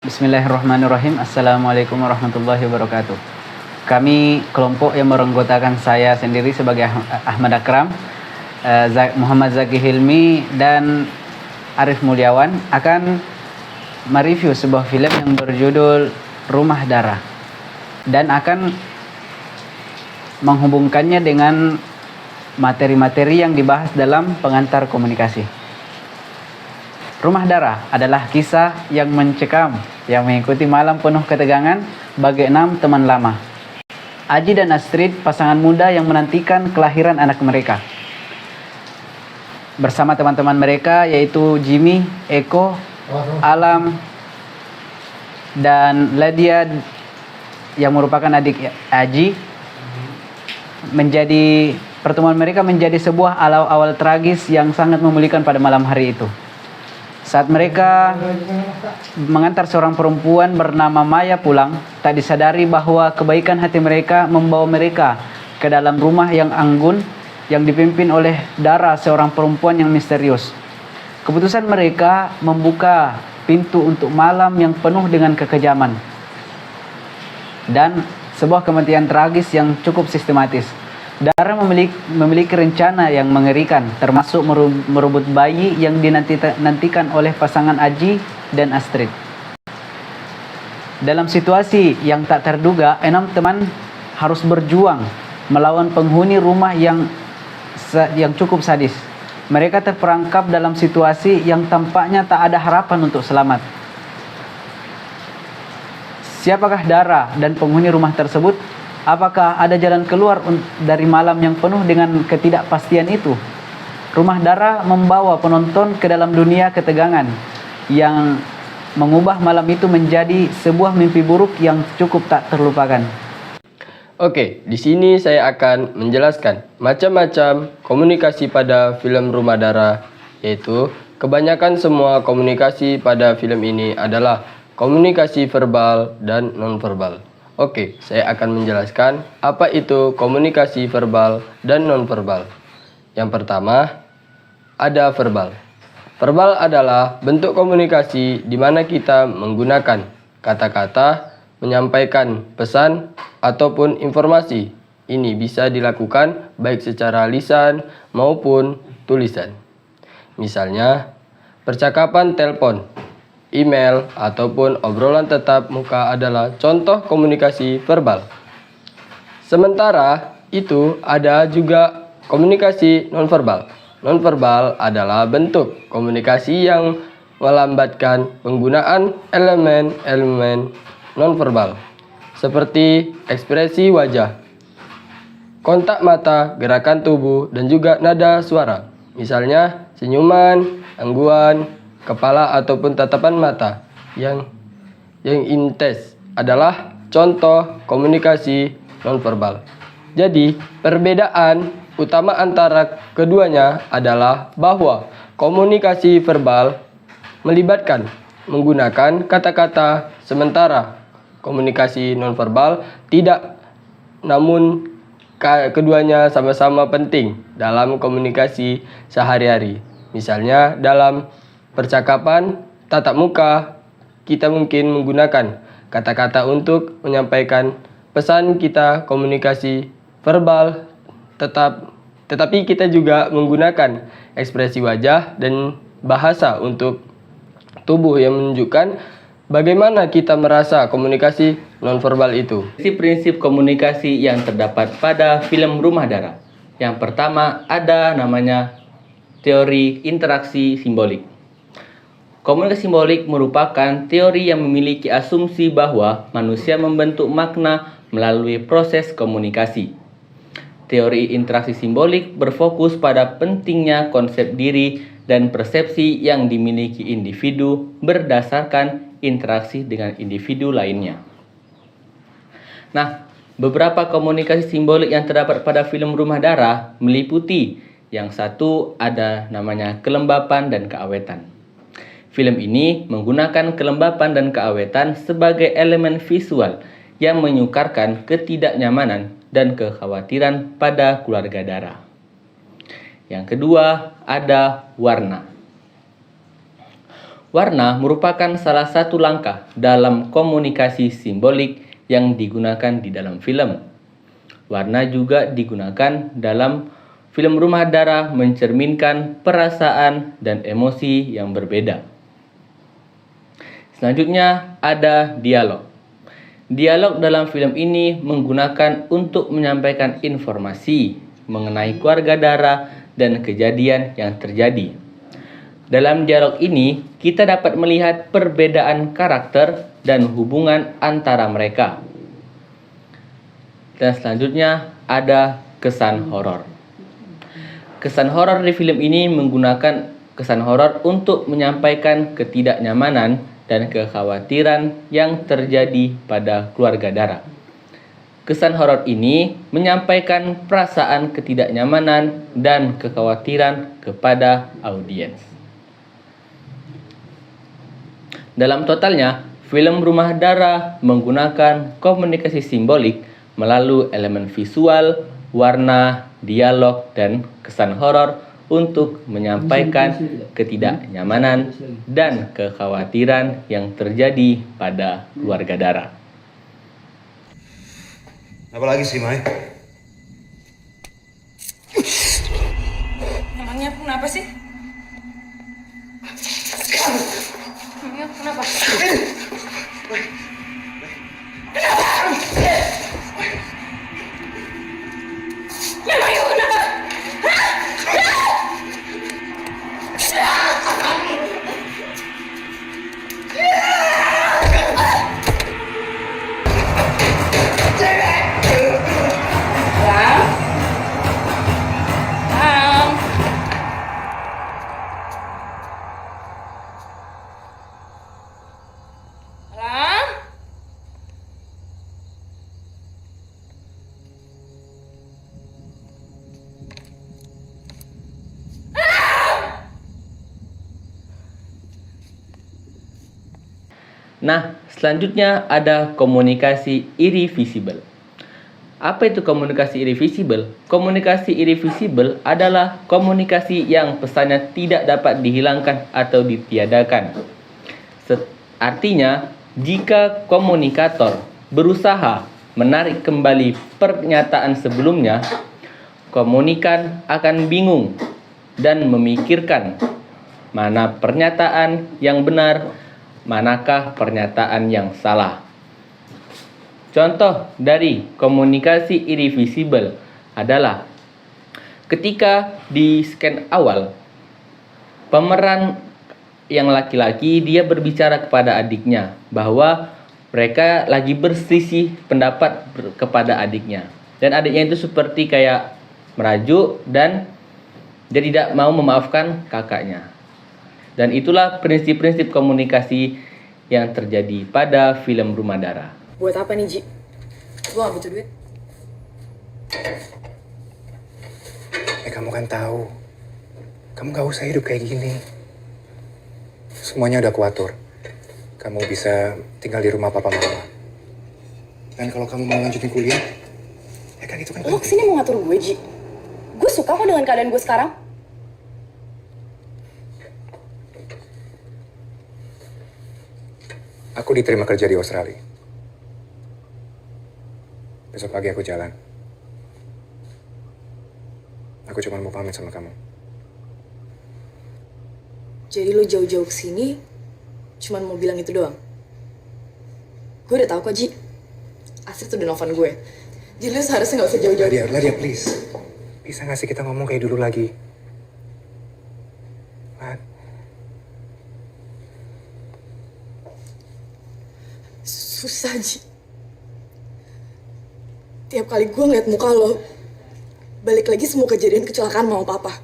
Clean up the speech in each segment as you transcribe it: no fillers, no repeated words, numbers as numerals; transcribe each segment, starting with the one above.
Bismillahirrahmanirrahim. Assalamualaikum warahmatullahi wabarakatuh. Kami kelompok yang merenggotakan saya sendiri sebagai Ahmad Akram, Muhammad Zaki Hilmi, dan Arif Mulyawan akan mereview sebuah film yang berjudul Rumah Darah dan akan menghubungkannya dengan materi-materi yang dibahas dalam pengantar komunikasi. Rumah Darah adalah kisah yang mencekam yang mengikuti malam penuh ketegangan bagi 6 teman lama. Aji dan Astrid, pasangan muda yang menantikan kelahiran anak mereka. Bersama teman-teman mereka yaitu Jimmy, Eko, Alam, dan Ladia yang merupakan adik Aji. Pertemuan mereka menjadi sebuah awal tragis yang sangat memulihkan pada malam hari itu. Saat mereka mengantar seorang perempuan bernama Maya pulang, tak disadari bahwa kebaikan hati mereka membawa mereka ke dalam rumah yang anggun yang dipimpin oleh Dara, seorang perempuan yang misterius. Keputusan mereka membuka pintu untuk malam yang penuh dengan kekejaman dan sebuah kematian tragis yang cukup sistematis. Dara memiliki rencana yang mengerikan, termasuk merebut bayi yang dinantikan oleh pasangan Aji dan Astrid. Dalam situasi yang tak terduga, 6 teman harus berjuang melawan penghuni rumah yang cukup sadis. Mereka terperangkap dalam situasi yang tampaknya tak ada harapan untuk selamat. Siapakah Dara dan penghuni rumah tersebut? Apakah ada jalan keluar dari malam yang penuh dengan ketidakpastian itu? Rumah Darah membawa penonton ke dalam dunia ketegangan yang mengubah malam itu menjadi sebuah mimpi buruk yang cukup tak terlupakan. Oke, di sini saya akan menjelaskan macam-macam komunikasi pada film Rumah Darah, yaitu kebanyakan semua komunikasi pada film ini adalah komunikasi verbal dan non-verbal. Oke, saya akan menjelaskan apa itu komunikasi verbal dan non-verbal. Yang pertama, ada verbal. Verbal adalah bentuk komunikasi di mana kita menggunakan kata-kata menyampaikan pesan ataupun informasi. Ini bisa dilakukan baik secara lisan maupun tulisan. Misalnya, percakapan telepon, email, ataupun obrolan tatap muka adalah contoh komunikasi verbal. Sementara itu ada juga komunikasi nonverbal. Nonverbal adalah bentuk komunikasi yang melambatkan penggunaan elemen-elemen nonverbal seperti ekspresi wajah, kontak mata, gerakan tubuh, dan juga nada suara. Misalnya senyuman, angguan, kepala ataupun tatapan mata yang intens adalah contoh komunikasi nonverbal. Jadi, perbedaan utama antara keduanya adalah bahwa komunikasi verbal melibatkan menggunakan kata-kata, sementara komunikasi nonverbal tidak, namun keduanya sama-sama penting dalam komunikasi sehari-hari. Misalnya dalam percakapan tatap muka, kita mungkin menggunakan kata-kata untuk menyampaikan pesan kita, komunikasi verbal, tetapi kita juga menggunakan ekspresi wajah dan bahasa untuk tubuh yang menunjukkan bagaimana kita merasa komunikasi nonverbal itu. Prinsip komunikasi yang terdapat pada film Rumah Darah. Yang pertama ada namanya teori interaksi simbolik. Komunikasi simbolik merupakan teori yang memiliki asumsi bahwa manusia membentuk makna melalui proses komunikasi. Teori interaksi simbolik berfokus pada pentingnya konsep diri dan persepsi yang dimiliki individu berdasarkan interaksi dengan individu lainnya. Nah, beberapa komunikasi simbolik yang terdapat pada film Rumah Darah meliputi yang satu ada namanya kelembapan dan keawetan. Film ini menggunakan kelembapan dan keawetan sebagai elemen visual yang menyukarkan ketidaknyamanan dan kekhawatiran pada keluarga Dara. Yang kedua, ada warna. Warna merupakan salah satu langkah dalam komunikasi simbolik yang digunakan di dalam film. Warna juga digunakan dalam film Rumah Darah mencerminkan perasaan dan emosi yang berbeda. Selanjutnya ada dialog. Dialog dalam film ini menggunakan untuk menyampaikan informasi mengenai keluarga Dara dan kejadian yang terjadi. Dalam dialog ini, kita dapat melihat perbedaan karakter dan hubungan antara mereka. Dan selanjutnya ada kesan horor. Kesan horor di film ini menggunakan kesan horor untuk menyampaikan ketidaknyamanan dan kekhawatiran yang terjadi pada keluarga Dara. Kesan horor ini menyampaikan perasaan ketidaknyamanan dan kekhawatiran kepada audiens. Dalam totalnya, film Rumah Dara menggunakan komunikasi simbolik melalui elemen visual, warna, dialog, dan kesan horor untuk menyampaikan ketidaknyamanan dan kekhawatiran yang terjadi pada keluarga Dara. Apa lagi sih, Mai? Emangnya kenapa sih? Emangnya kenapa? Memangnya kenapa? Alam? Nah, selanjutnya ada komunikasi irreversible. Apa itu komunikasi irreversible? Komunikasi irreversible adalah komunikasi yang pesannya tidak dapat dihilangkan atau ditiadakan. Artinya, jika komunikator berusaha menarik kembali pernyataan sebelumnya, komunikan akan bingung dan memikirkan mana pernyataan yang benar, manakah pernyataan yang salah. Contoh dari komunikasi irreversible adalah ketika di scan awal, pemeran yang laki-laki dia berbicara kepada adiknya bahwa mereka lagi berselisih pendapat kepada adiknya. Dan adiknya itu seperti kayak merajuk dan dia tidak mau memaafkan kakaknya. Dan itulah prinsip-prinsip komunikasi yang terjadi pada film Rumah Dara. Buat apa nih, Ji? Gua gak butuh duit. Kamu kan tahu. Kamu gak usah hidup kayak gini. Semuanya udah kuatur. Kamu bisa tinggal di rumah papa mama. Dan kalau kamu mau lanjutin kuliah, ya kan itu kan Lo kesini mau ngatur gue, Ji? Gue suka kok dengan keadaan gue sekarang. Aku diterima kerja di Australia. Besok pagi aku jalan. Aku cuma mau pamit sama kamu. Jadi lo jauh-jauh kesini cuman mau bilang itu doang? Gue udah tahu kok, Ji. Astrid tuh udah nelfon gue. Jadi lo seharusnya gak usah jauh-jauh. Nadia, please. Bisa gak sih kita ngomong kayak dulu lagi? Mat. Susah, Ji. Tiap kali gue ngeliat muka lo, balik lagi semua kejadian kecelakaan mama papa.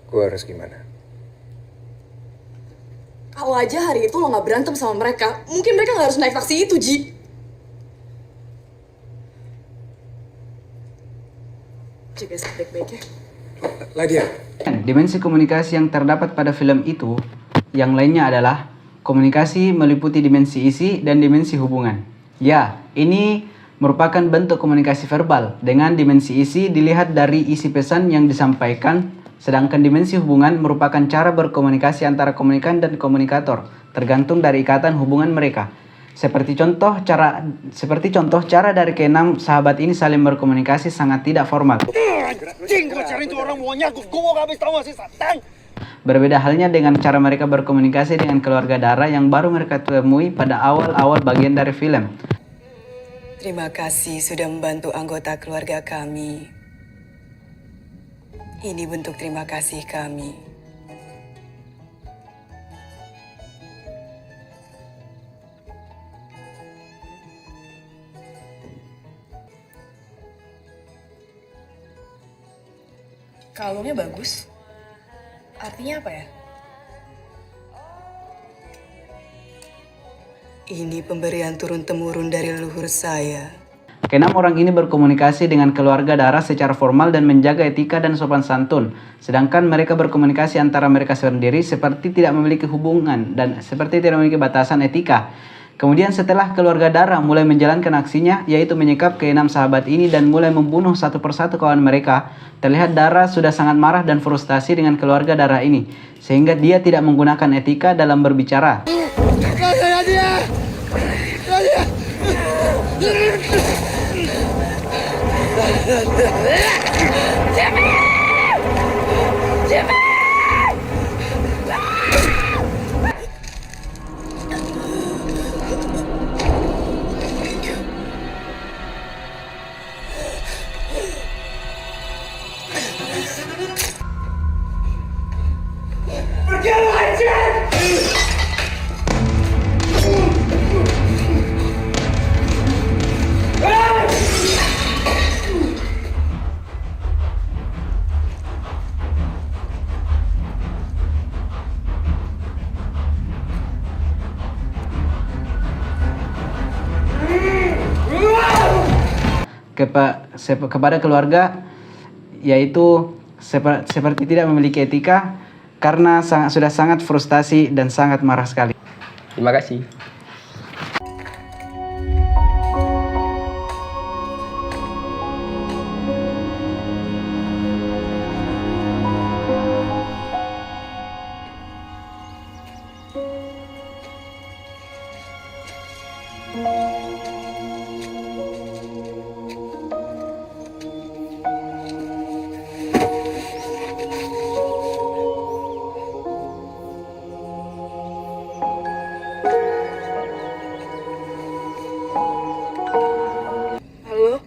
Gue harus gimana? Kalau aja hari itu lo gak berantem sama mereka, mungkin mereka gak harus naik taksi itu, Ji. Jaga baik-baik ya. Nadia. Dimensi komunikasi yang terdapat pada film itu, yang lainnya adalah komunikasi meliputi dimensi isi dan dimensi hubungan. Ya, ini merupakan bentuk komunikasi verbal dengan dimensi isi dilihat dari isi pesan yang disampaikan, sedangkan dimensi hubungan merupakan cara berkomunikasi antara komunikan dan komunikator, tergantung dari ikatan hubungan mereka. Seperti contoh cara dari keenam sahabat ini saling berkomunikasi sangat tidak formal. Berbeda halnya dengan cara mereka berkomunikasi dengan keluarga darah yang baru mereka temui pada awal-awal bagian dari film. Terima kasih sudah membantu anggota keluarga kami. Ini bentuk terima kasih kami. Kalungnya bagus. Artinya apa ya? Ini pemberian turun-temurun dari leluhur saya. Keenam orang ini berkomunikasi dengan keluarga darah secara formal dan menjaga etika dan sopan santun. Sedangkan mereka berkomunikasi antara mereka sendiri seperti tidak memiliki hubungan dan seperti tidak memiliki batasan etika. Kemudian setelah keluarga darah mulai menjalankan aksinya, yaitu menyekap keenam sahabat ini dan mulai membunuh satu persatu kawan mereka, terlihat Dara sudah sangat marah dan frustasi dengan keluarga darah ini, sehingga dia tidak menggunakan etika dalam berbicara. Kepada keluarga, yaitu seperti tidak memiliki etika karena sudah sangat frustasi dan sangat marah sekali. Terima kasih. Halo?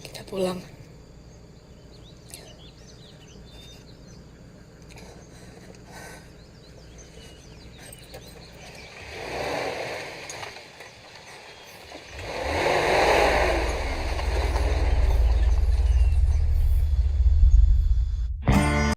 Kita pulang.